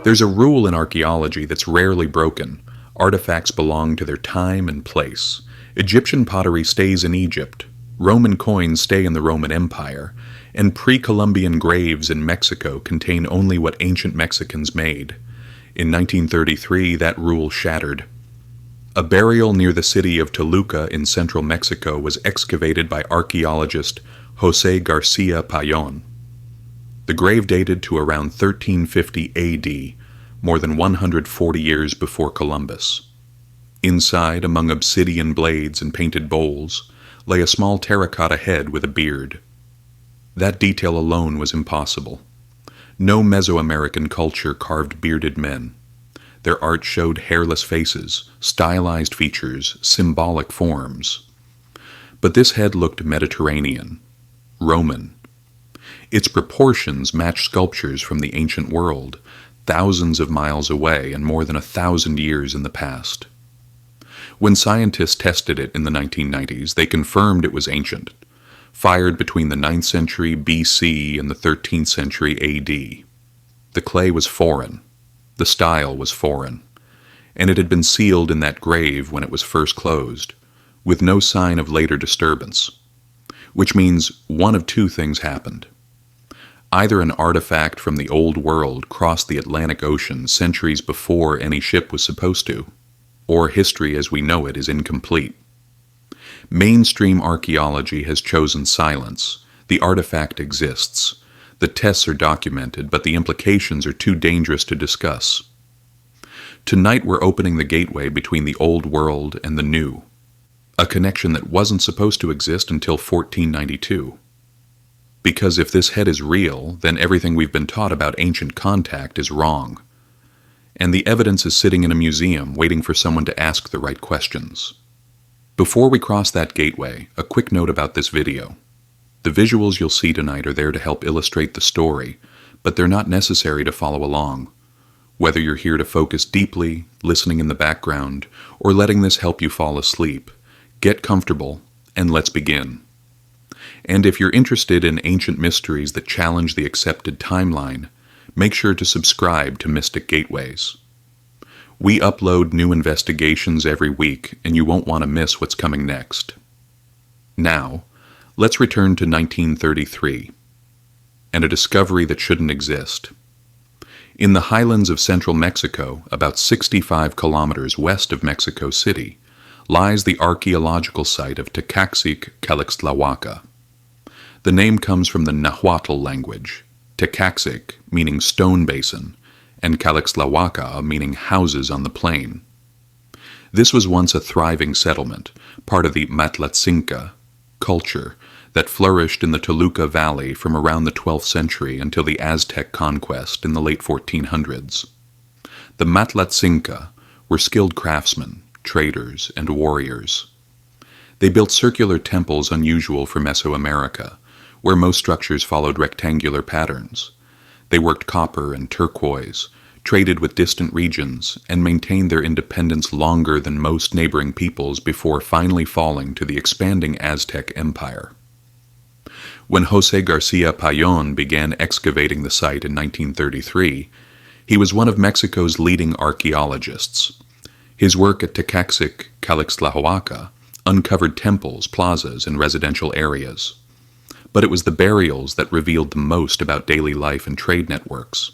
There's a rule in archaeology that's rarely broken. Artifacts belong to their time and place. Egyptian pottery stays in Egypt, Roman coins stay in the Roman Empire, and pre-Columbian graves in Mexico contain only what ancient Mexicans made. In 1933, that rule shattered. A burial near the city of Toluca in central Mexico was excavated by archaeologist José García Payón. The grave dated to around 1350 AD, more than 140 years before Columbus. Inside, among obsidian blades and painted bowls, lay a small terracotta head with a beard. That detail alone was impossible. No Mesoamerican culture carved bearded men. Their art showed hairless faces, stylized features, symbolic forms. But this head looked Mediterranean, Roman. Its proportions matched sculptures from the ancient world, thousands of miles away and more than 1,000 years in the past. When scientists tested it in the 1990s, they confirmed it was ancient, fired between the 9th century BC and the 13th century AD. The clay was foreign, the style was foreign, and it had been sealed in that grave when it was first closed, with no sign of later disturbance, which means one of two things happened. Either an artifact from the Old World crossed the Atlantic Ocean centuries before any ship was supposed to, or history as we know it is incomplete. Mainstream archaeology has chosen silence. The artifact exists. The tests are documented, but the implications are too dangerous to discuss. Tonight we're opening the gateway between the Old World and the New, a connection that wasn't supposed to exist until 1492. Because if this head is real, then everything we've been taught about ancient contact is wrong. And the evidence is sitting in a museum waiting for someone to ask the right questions. Before we cross that gateway, a quick note about this video. The visuals you'll see tonight are there to help illustrate the story, but they're not necessary to follow along. Whether you're here to focus deeply, listening in the background, or letting this help you fall asleep, get comfortable, and let's begin. And if you're interested in ancient mysteries that challenge the accepted timeline, make sure to subscribe to Mystic Gateways. We upload new investigations every week, and you won't want to miss what's coming next. Now, let's return to 1933, and a discovery that shouldn't exist. In the highlands of central Mexico, about 65 kilometers west of Mexico City, lies the archaeological site of Tecaxic-Calixtlahuaca. The name comes from the Nahuatl language, Tecaxic meaning stone basin, and Calixtlahuaca meaning houses on the plain. This was once a thriving settlement, part of the Matlatzinca culture that flourished in the Toluca Valley from around the 12th century until the Aztec conquest in the late 1400s. The Matlatzinca were skilled craftsmen, traders, and warriors. They built circular temples unusual for Mesoamerica, where most structures followed rectangular patterns. They worked copper and turquoise, traded with distant regions, and maintained their independence longer than most neighboring peoples before finally falling to the expanding Aztec Empire. When José García Payón began excavating the site in 1933, he was one of Mexico's leading archaeologists. His work at Tecaxic-Calixtlahuaca uncovered temples, plazas, and residential areas. But it was the burials that revealed the most about daily life and trade networks.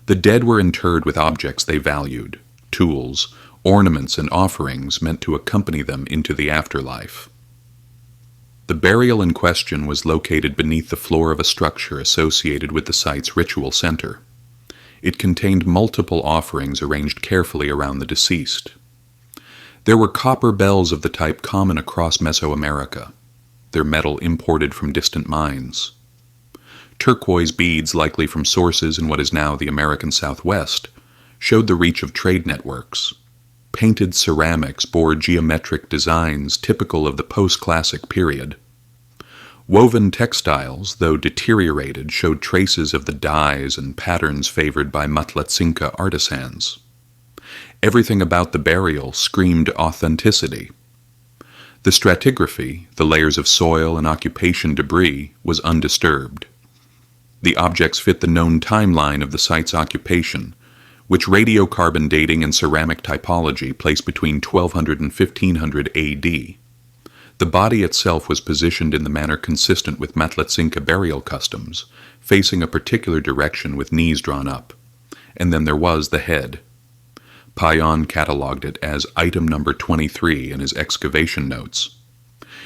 The dead were interred with objects they valued, tools, ornaments, and offerings meant to accompany them into the afterlife. The burial in question was located beneath the floor of a structure associated with the site's ritual center. It contained multiple offerings arranged carefully around the deceased. There were copper bells of the type common across Mesoamerica, their metal imported from distant mines. Turquoise beads, likely from sources in what is now the American Southwest, showed the reach of trade networks. Painted ceramics bore geometric designs typical of the post-classic period. Woven textiles, though deteriorated, showed traces of the dyes and patterns favored by Matlatzinca artisans. Everything about the burial screamed authenticity. The stratigraphy, the layers of soil and occupation debris, was undisturbed. The objects fit the known timeline of the site's occupation, which radiocarbon dating and ceramic typology placed between 1200 and 1500 AD. The body itself was positioned in the manner consistent with Matlatzinca burial customs, facing a particular direction with knees drawn up. And then there was the head. Payón catalogued it as item number 23 in his excavation notes.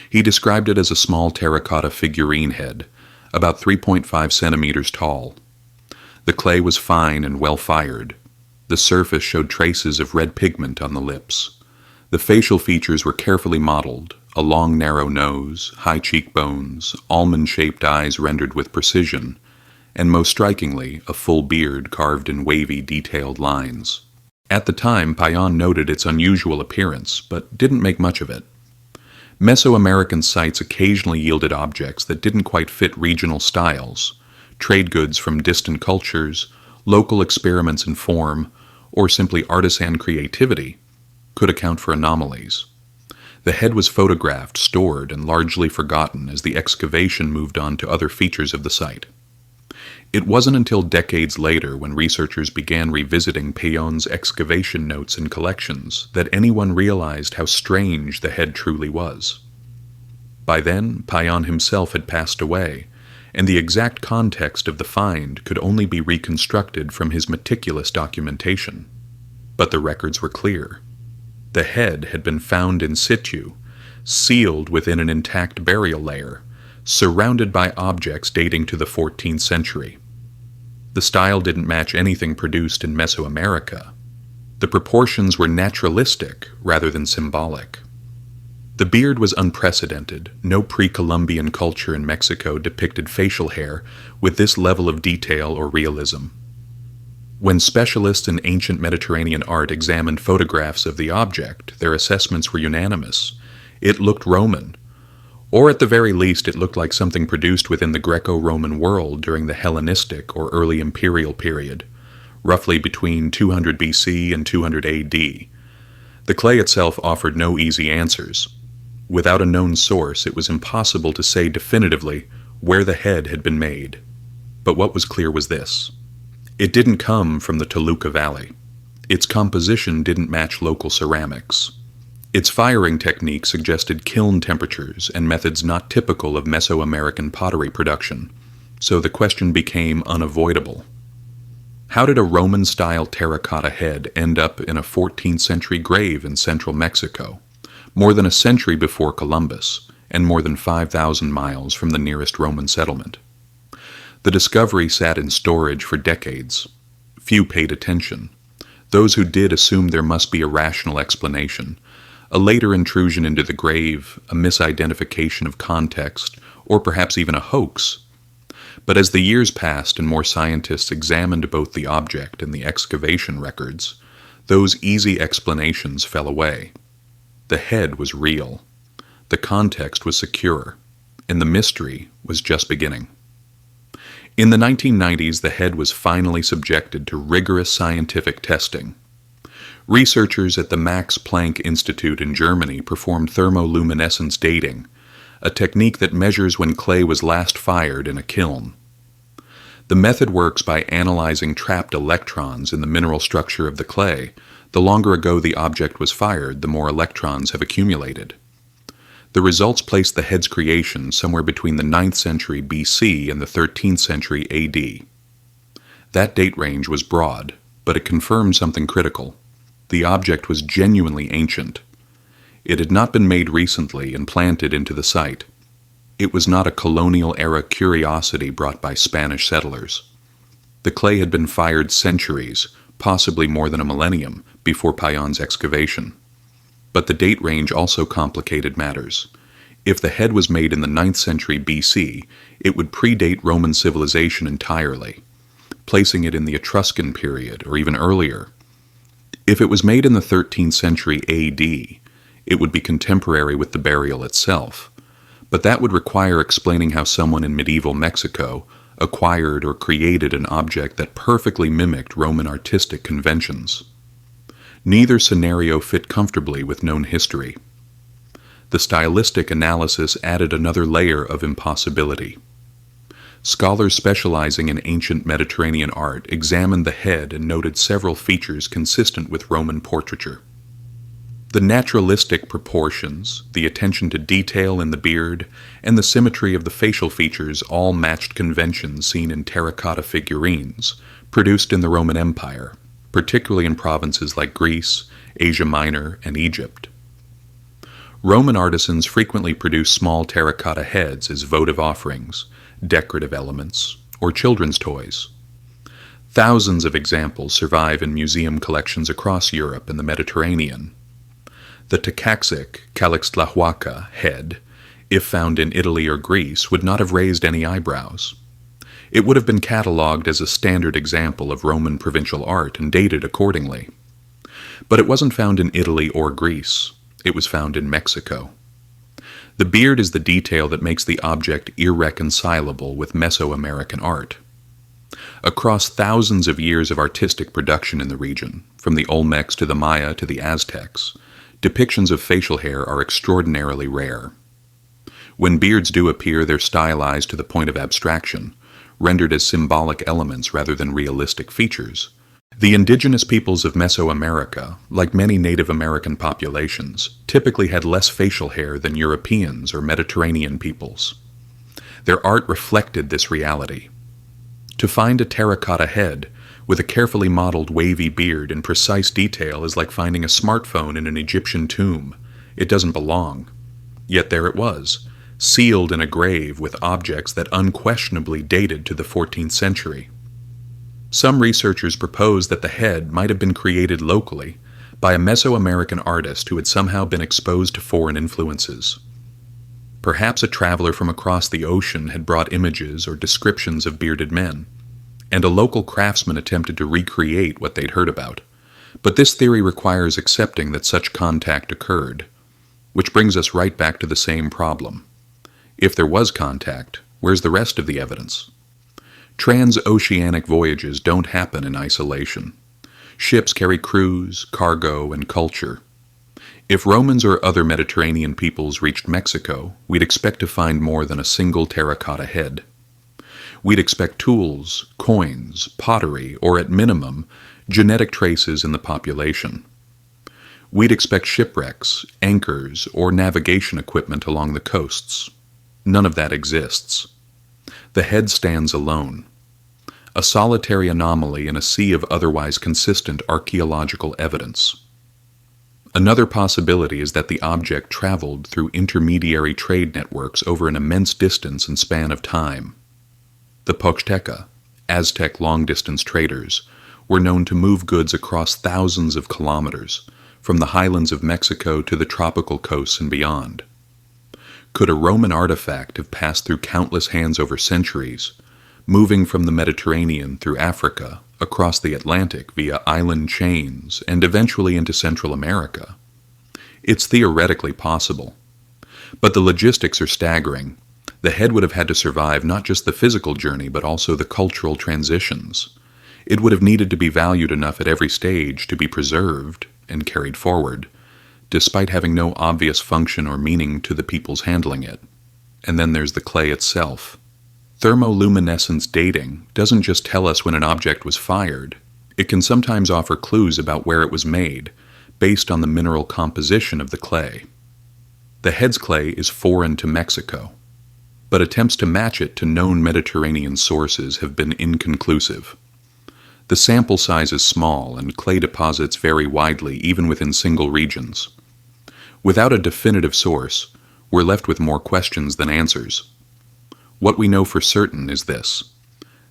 He described it as a small terracotta figurine head, about 3.5 centimeters tall. The clay was fine and well fired. The surface showed traces of red pigment on the lips. The facial features were carefully modeled, a long narrow nose, high cheekbones, almond-shaped eyes rendered with precision, and most strikingly, a full beard carved in wavy, detailed lines. At the time, Payón noted its unusual appearance, but didn't make much of it. Mesoamerican sites occasionally yielded objects that didn't quite fit regional styles, trade goods from distant cultures, local experiments in form, or simply artisan creativity could account for anomalies. The head was photographed, stored, and largely forgotten as the excavation moved on to other features of the site. It wasn't until decades later, when researchers began revisiting Payón's excavation notes and collections, that anyone realized how strange the head truly was. By then, Payón himself had passed away, and the exact context of the find could only be reconstructed from his meticulous documentation. But the records were clear. The head had been found in situ, sealed within an intact burial layer, surrounded by objects dating to the 14th century. The style didn't match anything produced in Mesoamerica. The proportions were naturalistic rather than symbolic. The beard was unprecedented. No pre-Columbian culture in Mexico depicted facial hair with this level of detail or realism. When specialists in ancient Mediterranean art examined photographs of the object, their assessments were unanimous. It looked Roman, or at the very least it looked like something produced within the Greco-Roman world during the Hellenistic or early imperial period, roughly between 200 BC and 200 AD. The clay itself offered no easy answers. Without a known source, it was impossible to say definitively where the head had been made. But what was clear was this. It didn't come from the Toluca Valley. Its composition didn't match local ceramics. Its firing technique suggested kiln temperatures and methods not typical of Mesoamerican pottery production, so the question became unavoidable. How did a Roman-style terracotta head end up in a 14th century grave in central Mexico, more than a century before Columbus, and more than 5,000 miles from the nearest Roman settlement? The discovery sat in storage for decades. Few paid attention. Those who did assumed there must be a rational explanation, a later intrusion into the grave, a misidentification of context, or perhaps even a hoax. But as the years passed and more scientists examined both the object and the excavation records, those easy explanations fell away. The head was real, the context was secure, and the mystery was just beginning. In the 1990s, the head was finally subjected to rigorous scientific testing. Researchers at the Max Planck Institute in Germany performed thermoluminescence dating, a technique that measures when clay was last fired in a kiln. The method works by analyzing trapped electrons in the mineral structure of the clay. The longer ago the object was fired, the more electrons have accumulated. The results place the head's creation somewhere between the 9th century BC and the 13th century AD. That date range was broad, but it confirmed something critical. The object was genuinely ancient. It had not been made recently and planted into the site. It was not a colonial-era curiosity brought by Spanish settlers. The clay had been fired centuries, possibly more than a millennium, before Payón's excavation. But the date range also complicated matters. If the head was made in the 9th century BC, it would predate Roman civilization entirely, placing it in the Etruscan period or even earlier. If it was made in the 13th century AD, it would be contemporary with the burial itself. But that would require explaining how someone in medieval Mexico acquired or created an object that perfectly mimicked Roman artistic conventions. Neither scenario fit comfortably with known history. The stylistic analysis added another layer of impossibility. Scholars specializing in ancient Mediterranean art examined the head and noted several features consistent with Roman portraiture. The naturalistic proportions, the attention to detail in the beard, and the symmetry of the facial features all matched conventions seen in terracotta figurines produced in the Roman Empire, particularly in provinces like Greece, Asia Minor, and Egypt. Roman artisans frequently produced small terracotta heads as votive offerings, decorative elements, or children's toys. Thousands of examples survive in museum collections across Europe and the Mediterranean. The Tecaxic-Calixtlahuaca head, if found in Italy or Greece, would not have raised any eyebrows. It would have been catalogued as a standard example of Roman provincial art and dated accordingly. But it wasn't found in Italy or Greece. It was found in Mexico. The beard is the detail that makes the object irreconcilable with Mesoamerican art. Across thousands of years of artistic production in the region, from the Olmecs to the Maya to the Aztecs, depictions of facial hair are extraordinarily rare. When beards do appear, they're stylized to the point of abstraction, rendered as symbolic elements rather than realistic features. The indigenous peoples of Mesoamerica, like many Native American populations, typically had less facial hair than Europeans or Mediterranean peoples. Their art reflected this reality. To find a terracotta head with a carefully modeled wavy beard in precise detail is like finding a smartphone in an Egyptian tomb. It doesn't belong. Yet there it was, sealed in a grave with objects that unquestionably dated to the 14th century. Some researchers propose that the head might have been created locally by a Mesoamerican artist who had somehow been exposed to foreign influences. Perhaps a traveler from across the ocean had brought images or descriptions of bearded men, and a local craftsman attempted to recreate what they'd heard about. But this theory requires accepting that such contact occurred, which brings us right back to the same problem. If there was contact, where's the rest of the evidence? Trans-Oceanic voyages don't happen in isolation. Ships carry crews, cargo, and culture. If Romans or other Mediterranean peoples reached Mexico, we'd expect to find more than a single terracotta head. We'd expect tools, coins, pottery, or at minimum, genetic traces in the population. We'd expect shipwrecks, anchors, or navigation equipment along the coasts. None of that exists. The head stands alone, a solitary anomaly in a sea of otherwise consistent archaeological evidence. Another possibility is that the object traveled through intermediary trade networks over an immense distance and span of time. The Poxteca, Aztec long-distance traders, were known to move goods across thousands of kilometers, from the highlands of Mexico to the tropical coasts and beyond. Could a Roman artifact have passed through countless hands over centuries, moving from the Mediterranean through Africa, across the Atlantic via island chains, and eventually into Central America? It's theoretically possible. But the logistics are staggering. The head would have had to survive not just the physical journey, but also the cultural transitions. It would have needed to be valued enough at every stage to be preserved and carried forward, despite having no obvious function or meaning to the peoples handling it. And then there's the clay itself. Thermoluminescence dating doesn't just tell us when an object was fired. It can sometimes offer clues about where it was made, based on the mineral composition of the clay. The head's clay is foreign to Mexico, but attempts to match it to known Mediterranean sources have been inconclusive. The sample size is small, and clay deposits vary widely even within single regions. Without a definitive source, we're left with more questions than answers. What we know for certain is this: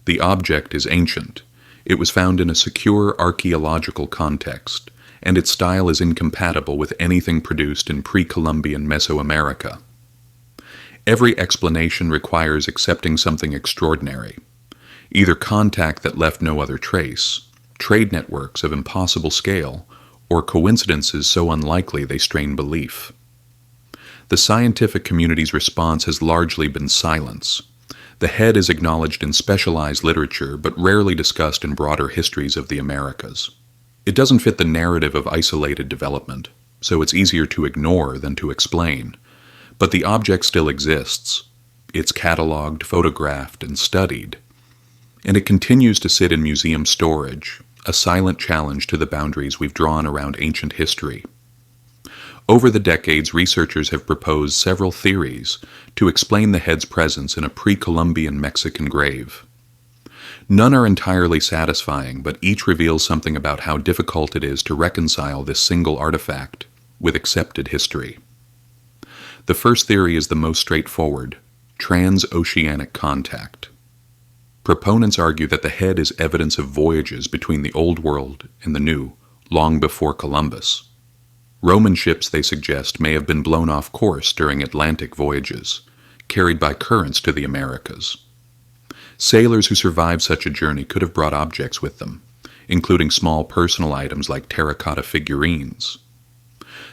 the object is ancient. It was found in a secure archaeological context, and its style is incompatible with anything produced in pre-Columbian Mesoamerica. Every explanation requires accepting something extraordinary. Either contact that left no other trace, trade networks of impossible scale, or coincidences so unlikely they strain belief. The scientific community's response has largely been silence. The head is acknowledged in specialized literature, but rarely discussed in broader histories of the Americas. It doesn't fit the narrative of isolated development, so it's easier to ignore than to explain. But the object still exists. It's cataloged, photographed, and studied. And it continues to sit in museum storage, a silent challenge to the boundaries we've drawn around ancient history. Over the decades, researchers have proposed several theories to explain the head's presence in a pre-Columbian Mexican grave. None are entirely satisfying, but each reveals something about how difficult it is to reconcile this single artifact with accepted history. The first theory is the most straightforward: Trans-Oceanic contact. Proponents argue that the head is evidence of voyages between the Old World and the New, long before Columbus. Roman ships, they suggest, may have been blown off course during Atlantic voyages, carried by currents to the Americas. Sailors who survived such a journey could have brought objects with them, including small personal items like terracotta figurines.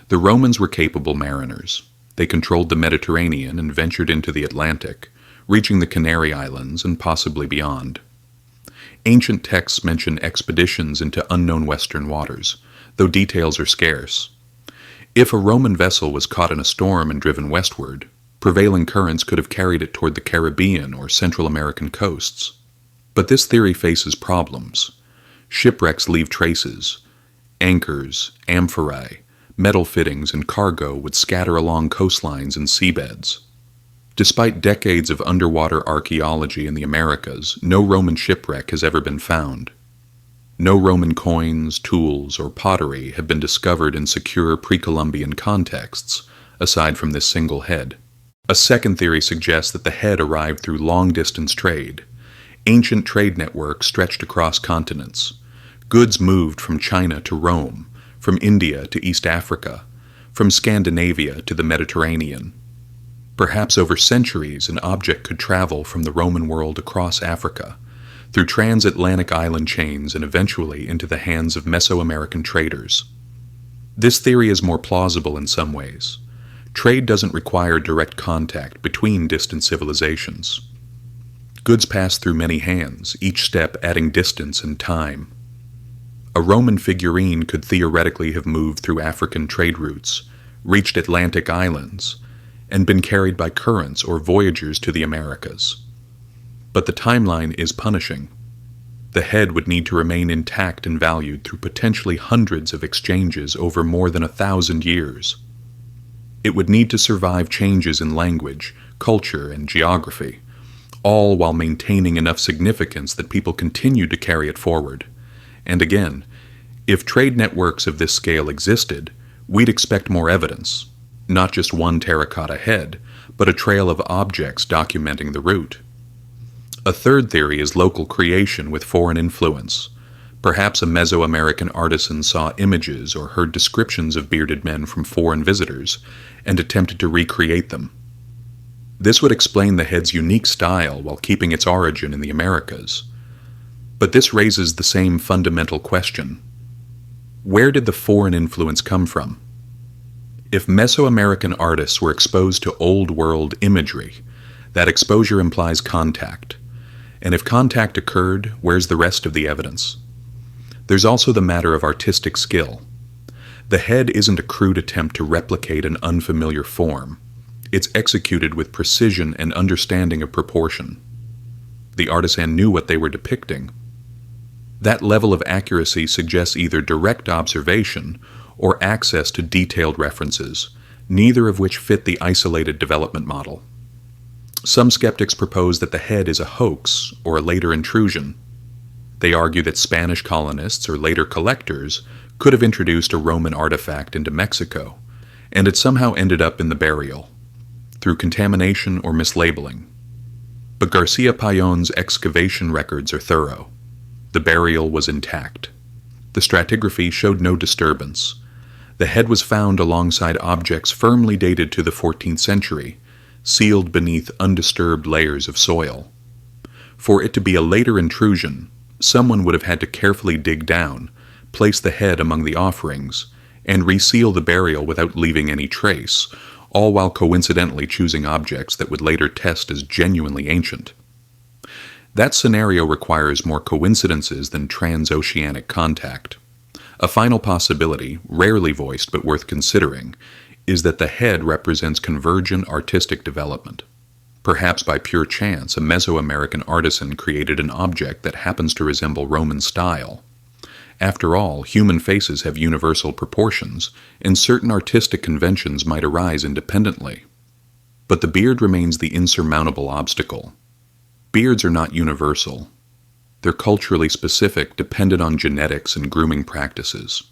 The Romans were capable mariners. They controlled the Mediterranean and ventured into the Atlantic, reaching the Canary Islands and possibly beyond. Ancient texts mention expeditions into unknown western waters, though details are scarce. If a Roman vessel was caught in a storm and driven westward, prevailing currents could have carried it toward the Caribbean or Central American coasts. But this theory faces problems. Shipwrecks leave traces. Anchors, amphorae, metal fittings, and cargo would scatter along coastlines and seabeds. Despite decades of underwater archaeology in the Americas, no Roman shipwreck has ever been found. No Roman coins, tools, or pottery have been discovered in secure pre-Columbian contexts, aside from this single head. A second theory suggests that the head arrived through long-distance trade. Ancient trade networks stretched across continents. Goods moved from China to Rome, from India to East Africa, from Scandinavia to the Mediterranean. Perhaps over centuries, an object could travel from the Roman world across Africa, through transatlantic island chains and eventually into the hands of Mesoamerican traders. This theory is more plausible in some ways. Trade doesn't require direct contact between distant civilizations. Goods pass through many hands, each step adding distance and time. A Roman figurine could theoretically have moved through African trade routes, reached Atlantic islands, and been carried by currents or voyagers to the Americas. But the timeline is punishing. The head would need to remain intact and valued through potentially hundreds of exchanges over more than 1,000 years. It would need to survive changes in language, culture, and geography, all while maintaining enough significance that people continue to carry it forward. And again, if trade networks of this scale existed, we'd expect more evidence, not just one terracotta head, but a trail of objects documenting the route. A third theory is local creation with foreign influence. Perhaps a Mesoamerican artisan saw images or heard descriptions of bearded men from foreign visitors and attempted to recreate them. This would explain the head's unique style while keeping its origin in the Americas. But this raises the same fundamental question. Where did the foreign influence come from? If Mesoamerican artists were exposed to Old World imagery, that exposure implies contact. And if contact occurred, where's the rest of the evidence? There's also the matter of artistic skill. The head isn't a crude attempt to replicate an unfamiliar form. It's executed with precision and understanding of proportion. The artisan knew what they were depicting. That level of accuracy suggests either direct observation or access to detailed references, neither of which fit the isolated development model. Some skeptics propose that the head is a hoax or a later intrusion. They argue that Spanish colonists or later collectors could have introduced a Roman artifact into Mexico, and it somehow ended up in the burial, through contamination or mislabeling. But Garcia Payón's excavation records are thorough. The burial was intact. The stratigraphy showed no disturbance. The head was found alongside objects firmly dated to the 14th century, sealed beneath undisturbed layers of soil. For it to be a later intrusion, someone would have had to carefully dig down, place the head among the offerings, and reseal the burial without leaving any trace, all while coincidentally choosing objects that would later test as genuinely ancient. That scenario requires more coincidences than trans-oceanic contact. A final possibility, rarely voiced but worth considering, is that the head represents convergent artistic development. Perhaps by pure chance, a Mesoamerican artisan created an object that happens to resemble Roman style. After all, human faces have universal proportions, and certain artistic conventions might arise independently. But the beard remains the insurmountable obstacle. Beards are not universal. They're culturally specific, dependent on genetics and grooming practices.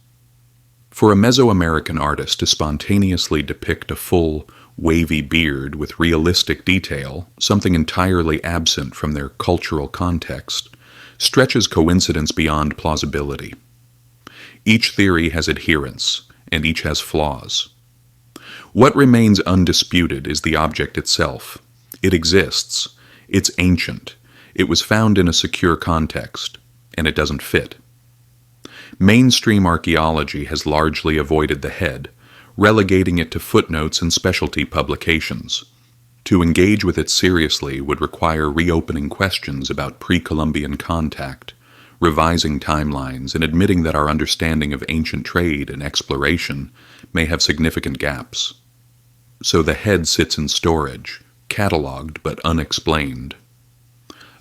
For a Mesoamerican artist to spontaneously depict a full, wavy beard with realistic detail, something entirely absent from their cultural context, stretches coincidence beyond plausibility. Each theory has adherents, and each has flaws. What remains undisputed is the object itself. It exists. It's ancient. It was found in a secure context, and it doesn't fit. Mainstream archaeology has largely avoided the head, relegating it to footnotes and specialty publications. To engage with it seriously would require reopening questions about pre-Columbian contact, revising timelines, and admitting that our understanding of ancient trade and exploration may have significant gaps. So the head sits in storage, catalogued but unexplained.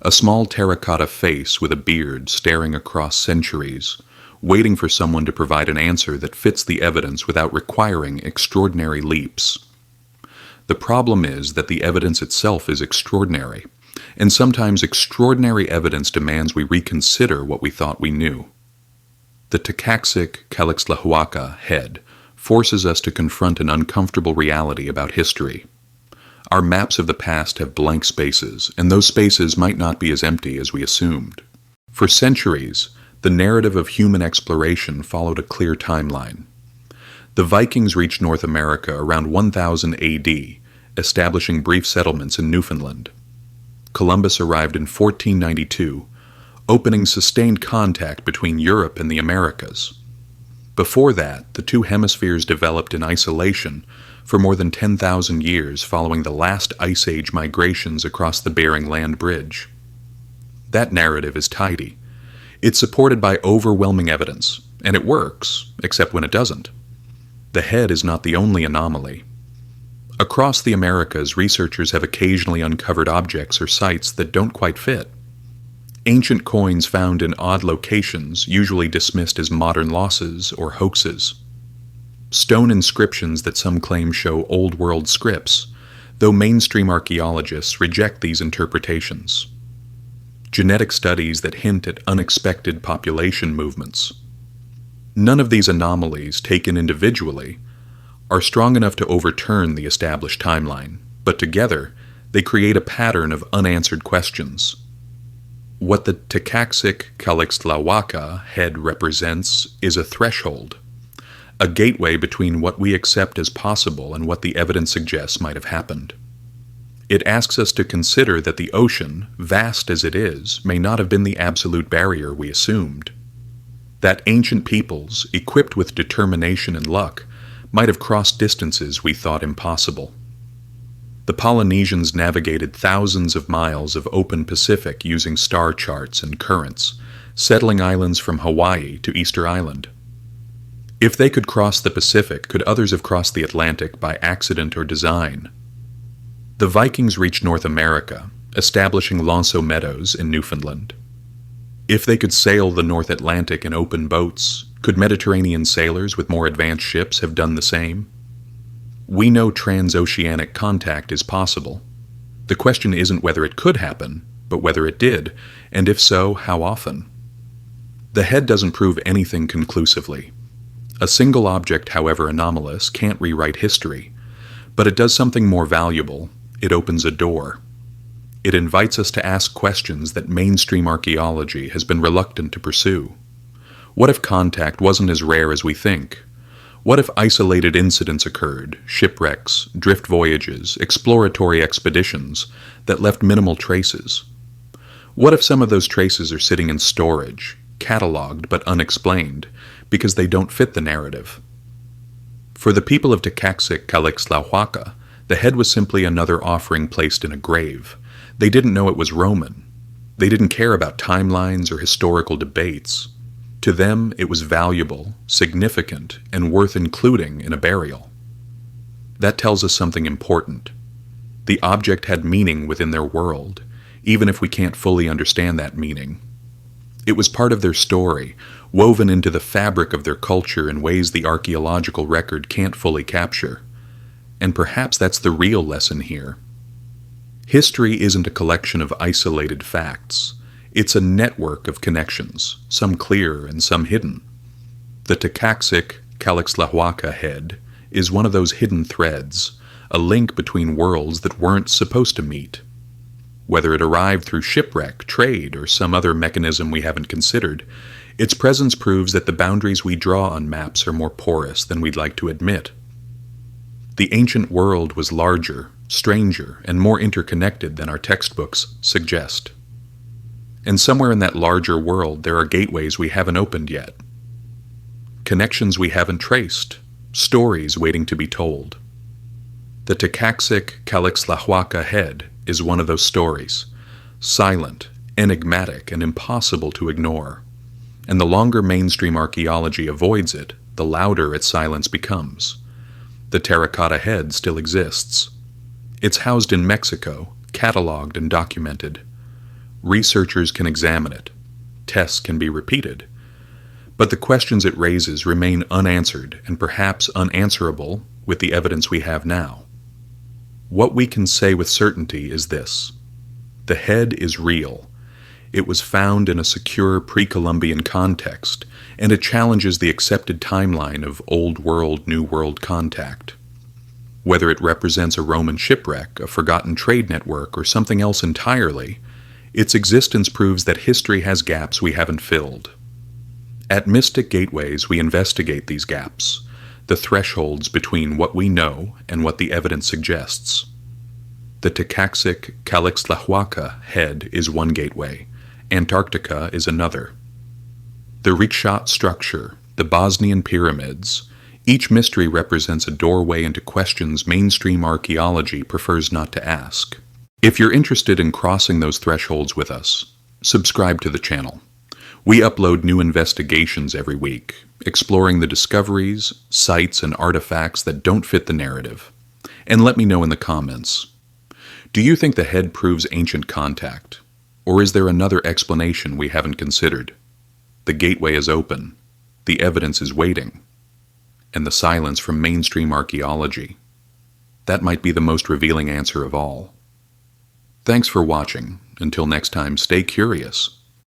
A small terracotta face with a beard staring across centuries, waiting for someone to provide an answer that fits the evidence without requiring extraordinary leaps. The problem is that the evidence itself is extraordinary, and sometimes extraordinary evidence demands we reconsider what we thought we knew. The Tecaxic-Calixtlahuaca head forces us to confront an uncomfortable reality about history. Our maps of the past have blank spaces, and those spaces might not be as empty as we assumed. For centuries, the narrative of human exploration followed a clear timeline. The Vikings reached North America around 1000 AD, establishing brief settlements in Newfoundland. Columbus arrived in 1492, opening sustained contact between Europe and the Americas. Before that, the two hemispheres developed in isolation for more than 10,000 years following the last Ice Age migrations across the Bering Land Bridge. That narrative is tidy. It's supported by overwhelming evidence, and it works, except when it doesn't. The head is not the only anomaly. Across the Americas, researchers have occasionally uncovered objects or sites that don't quite fit. Ancient coins found in odd locations, usually dismissed as modern losses or hoaxes. Stone inscriptions that some claim show Old World scripts, though mainstream archaeologists reject these interpretations. Genetic studies that hint at unexpected population movements. None of these anomalies, taken individually, are strong enough to overturn the established timeline, but together they create a pattern of unanswered questions. What the Tecaxic-Calixtlahuaca head represents is a threshold, a gateway between what we accept as possible and what the evidence suggests might have happened. It asks us to consider that the ocean, vast as it is, may not have been the absolute barrier we assumed. That ancient peoples, equipped with determination and luck, might have crossed distances we thought impossible. The Polynesians navigated thousands of miles of open Pacific using star charts and currents, settling islands from Hawaii to Easter Island. If they could cross the Pacific, could others have crossed the Atlantic by accident or design? The Vikings reached North America, establishing L'Anse aux Meadows in Newfoundland. If they could sail the North Atlantic in open boats, could Mediterranean sailors with more advanced ships have done the same? We know trans-oceanic contact is possible. The question isn't whether it could happen, but whether it did, and if so, how often. The head doesn't prove anything conclusively. A single object, however anomalous, can't rewrite history, but it does something more valuable. It opens a door. It invites us to ask questions that mainstream archaeology has been reluctant to pursue. What if contact wasn't as rare as we think? What if isolated incidents occurred, shipwrecks, drift voyages, exploratory expeditions, that left minimal traces? What if some of those traces are sitting in storage, catalogued but unexplained, because they don't fit the narrative? For the people of Tecaxic-Calixtlahuaca, the head was simply another offering placed in a grave. They didn't know it was Roman. They didn't care about timelines or historical debates. To them, it was valuable, significant, and worth including in a burial. That tells us something important. The object had meaning within their world, even if we can't fully understand that meaning. It was part of their story, woven into the fabric of their culture in ways the archaeological record can't fully capture. And perhaps that's the real lesson here. History isn't a collection of isolated facts. It's a network of connections, some clear and some hidden. The Tecaxic-Calixtlahuaca head is one of those hidden threads, a link between worlds that weren't supposed to meet. Whether it arrived through shipwreck, trade, or some other mechanism we haven't considered, its presence proves that the boundaries we draw on maps are more porous than we'd like to admit. The ancient world was larger, stranger, and more interconnected than our textbooks suggest. And somewhere in that larger world there are gateways we haven't opened yet. Connections we haven't traced, stories waiting to be told. The Tecaxic-Calixtlahuaca head is one of those stories, silent, enigmatic, and impossible to ignore. And the longer mainstream archaeology avoids it, the louder its silence becomes. The terracotta head still exists. It's housed in Mexico, cataloged and documented. Researchers can examine it. Tests can be repeated. But the questions it raises remain unanswered and perhaps unanswerable with the evidence we have now. What we can say with certainty is this: the head is real. It was found in a secure pre-Columbian context, and it challenges the accepted timeline of Old World, New World contact. Whether it represents a Roman shipwreck, a forgotten trade network, or something else entirely, its existence proves that history has gaps we haven't filled. At Mystic Gateways, we investigate these gaps, the thresholds between what we know and what the evidence suggests. The Tecaxic-Calixtlahuaca head is one gateway. Antarctica is another. The rickshaw structure, the Bosnian pyramids, each mystery represents a doorway into questions mainstream archaeology prefers not to ask. If you're interested in crossing those thresholds with us, subscribe to the channel. We upload new investigations every week, exploring the discoveries, sites, and artifacts that don't fit the narrative. And let me know in the comments. Do you think the head proves ancient contact? Or is there another explanation we haven't considered? The gateway is open. The evidence is waiting. And the silence from mainstream archaeology. That might be the most revealing answer of all. Thanks for watching. Until next time, stay curious.